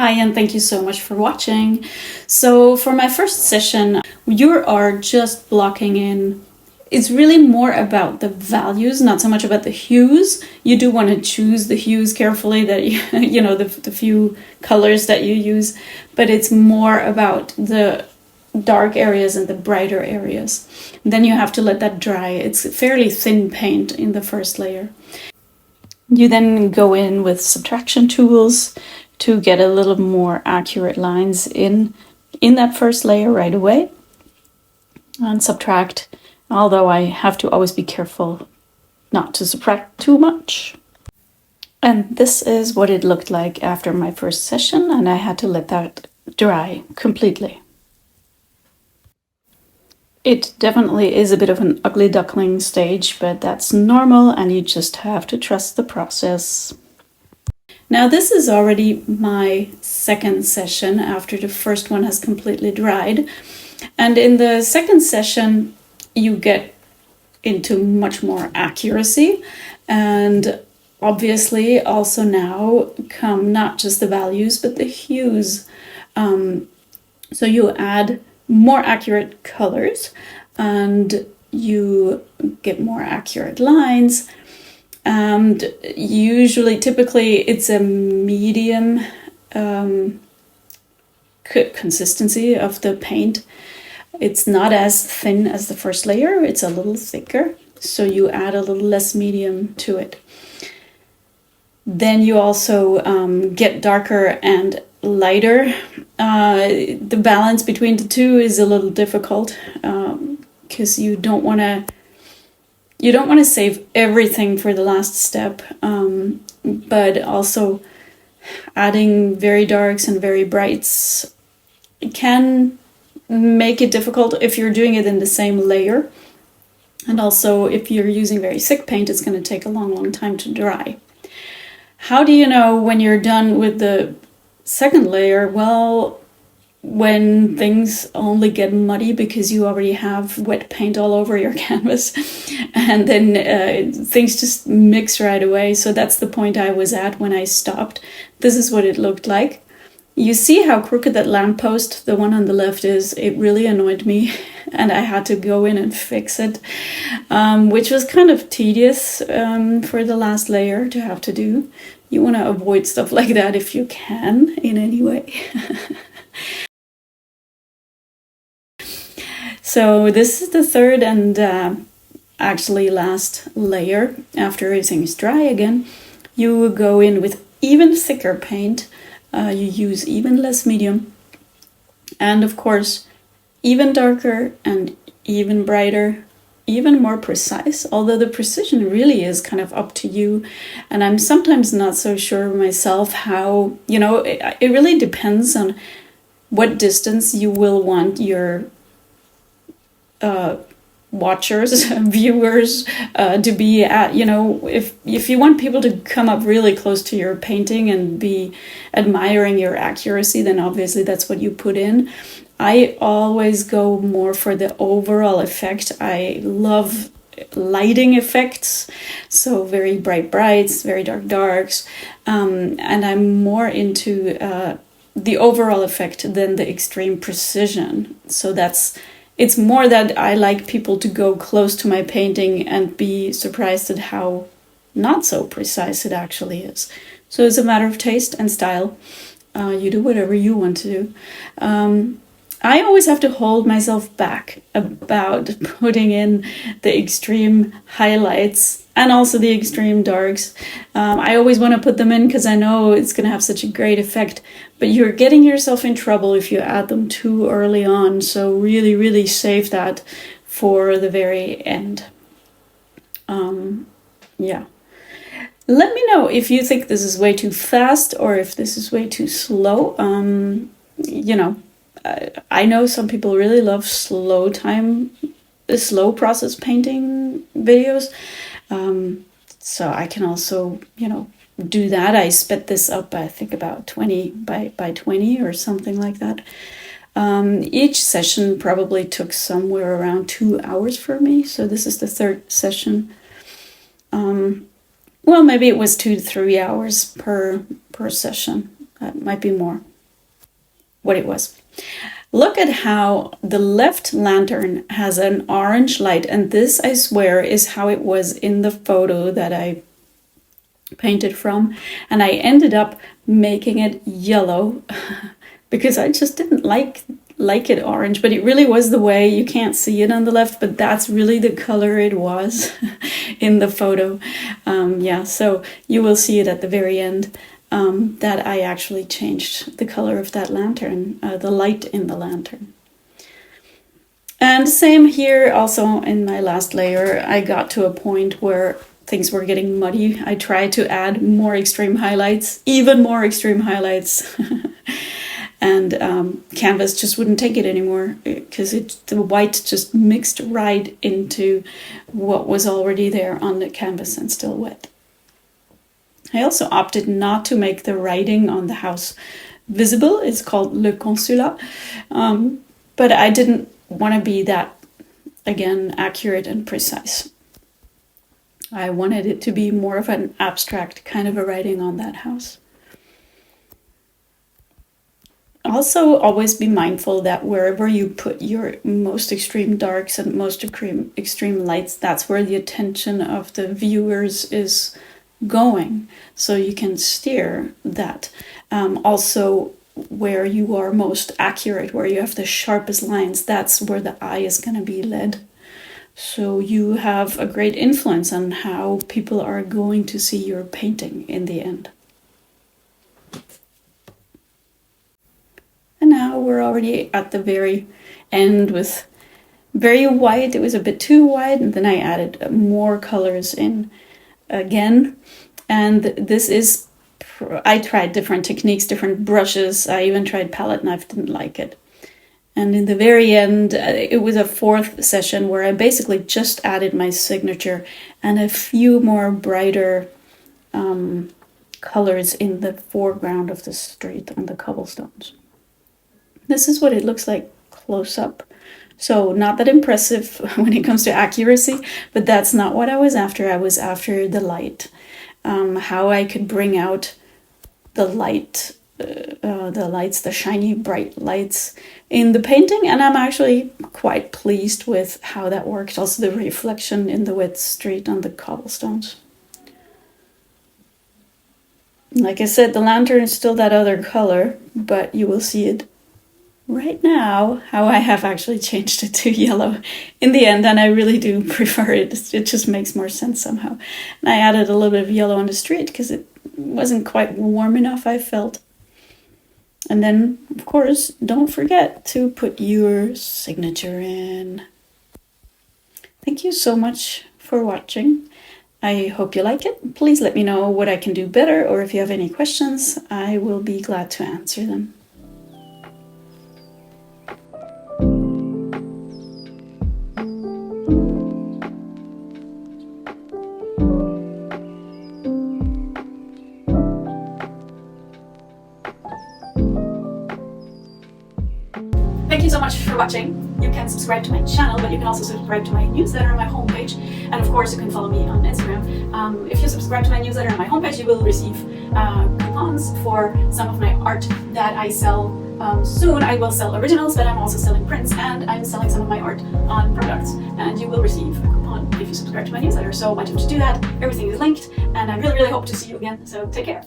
Hi, and thank you so much for watching. So for my first session, you are just blocking in. It's really more about the values, not so much about the hues. You do want to choose the hues carefully, that you know, the few colors that you use, but it's more about the dark areas and the brighter areas. Then you have to let that dry. It's fairly thin paint in the first layer. You then go in with subtraction tools to get a little more accurate lines in that first layer right away, and subtract, although I have to always be careful not to subtract too much. And this is what it looked like after my first session, and I had to let that dry completely. It definitely is a bit of an ugly duckling stage, but that's normal and you just have to trust the process. Now this is already my second session after the first one has completely dried. And in the second session, you get into much more accuracy, and obviously also now come not just the values, but the hues. So you add more accurate colors and you get more accurate lines. And usually, typically, it's a medium consistency of the paint. It's not as thin as the first layer, it's a little thicker, so you add a little less medium to it. Then you also get darker and lighter. The balance between the two is a little difficult because you don't want to save everything for the last step, but also adding very darks and very brights can make it difficult if you're doing it in the same layer. And also if you're using very thick paint, it's going to take a long time to dry. How do you know when you're done with the second layer? Well, when things only get muddy because you already have wet paint all over your canvas, and then things just mix right away. So that's the point I was at when I stopped. This is what it looked like. You see how crooked that lamppost, the one on the left, is? It really annoyed me and I had to go in and fix it, which was kind of tedious for the last layer to have to do. You want to avoid stuff like that if you can, in any way. So this is the third and actually last layer. After everything is dry again, you go in with even thicker paint. You use even less medium, and of course even darker and even brighter, even more precise, although the precision really is kind of up to you. And I'm sometimes not so sure myself how, you know, it really depends on what distance you will want your watchers, viewers to be at. You know, if you want people to come up really close to your painting and be admiring your accuracy, then obviously that's what you put in. I always go more for the overall effect. I love lighting effects, so very bright brights, very dark darks, and I'm more into the overall effect than the extreme precision. So it's more that I like people to go close to my painting and be surprised at how not so precise it actually is. So it's a matter of taste and style. You do whatever you want to do. I always have to hold myself back about putting in the extreme highlights and also the extreme darks. I always want to put them in because I know it's going to have such a great effect, but you're getting yourself in trouble if you add them too early on. So really save that for the very end. Yeah. Let me know if you think this is way too fast or if this is way too slow. You know, I know some people really love slow process painting videos. So I can also, you know, do that. I sped this up, I think about 20 by 20 or something like that. Each session probably took somewhere around 2 hours for me. So this is the third session. Well, maybe it was 2 to 3 hours per session. That might be more. what it was. Look at how the left lantern has an orange light, and this, I swear, is how it was in the photo that I painted from, and I ended up making it yellow because I just didn't like it orange, but it really was the way. You can't see it on the left, but that's really the color it was in the photo. Yeah, so you will see it at the very end. That I actually changed the color of that lantern, the light in the lantern. And same here, also in my last layer, I got to a point where things were getting muddy. I tried to add more extreme highlights, even more extreme highlights. And canvas just wouldn't take it anymore because the white just mixed right into what was already there on the canvas and still wet. I also opted not to make the writing on the house visible. It's called Le Consulat. But I didn't want to be that, again, accurate and precise. I wanted it to be more of an abstract kind of a writing on that house. Also, always be mindful that wherever you put your most extreme darks and most extreme lights, that's where the attention of the viewers is going, so you can steer that. Also, where you are most accurate, where you have the sharpest lines, that's where the eye is going to be led. So you have a great influence on how people are going to see your painting in the end. And now we're already at the very end with very white. It was a bit too white, and then I added more colors in again. And this is, I tried different techniques, different brushes. I even tried palette knife, didn't like it. And in the very end, it was a fourth session where I basically just added my signature and a few more brighter colors in the foreground of the street and the cobblestones. This is what it looks like close up. So not that impressive when it comes to accuracy, but that's not what I was after. I was after the light, how I could bring out the light, the shiny, bright lights in the painting. And I'm actually quite pleased with how that worked. Also the reflection in the wet street on the cobblestones. Like I said, the lantern is still that other color, but you will see it right now how I have actually changed it to yellow in the end, and I really do prefer it. It just makes more sense somehow. And I added a little bit of yellow on the street because it wasn't quite warm enough, I felt. And then, of course, don't forget to put your signature in. Thank you so much for watching. I hope you like it. Please let me know what I can do better, or if you have any questions, I will be glad to answer them. Thank you so much for watching. You can subscribe to my channel, but you can also subscribe to my newsletter on my homepage. And of course, you can follow me on Instagram. If you subscribe to my newsletter on my homepage, you will receive coupons for some of my art that I sell. Soon I will sell originals, but I'm also selling prints, and I'm selling some of my art on products. And you will receive a coupon if you subscribe to my newsletter. So why don't you do that? Everything is linked, and I really, really hope to see you again. So take care.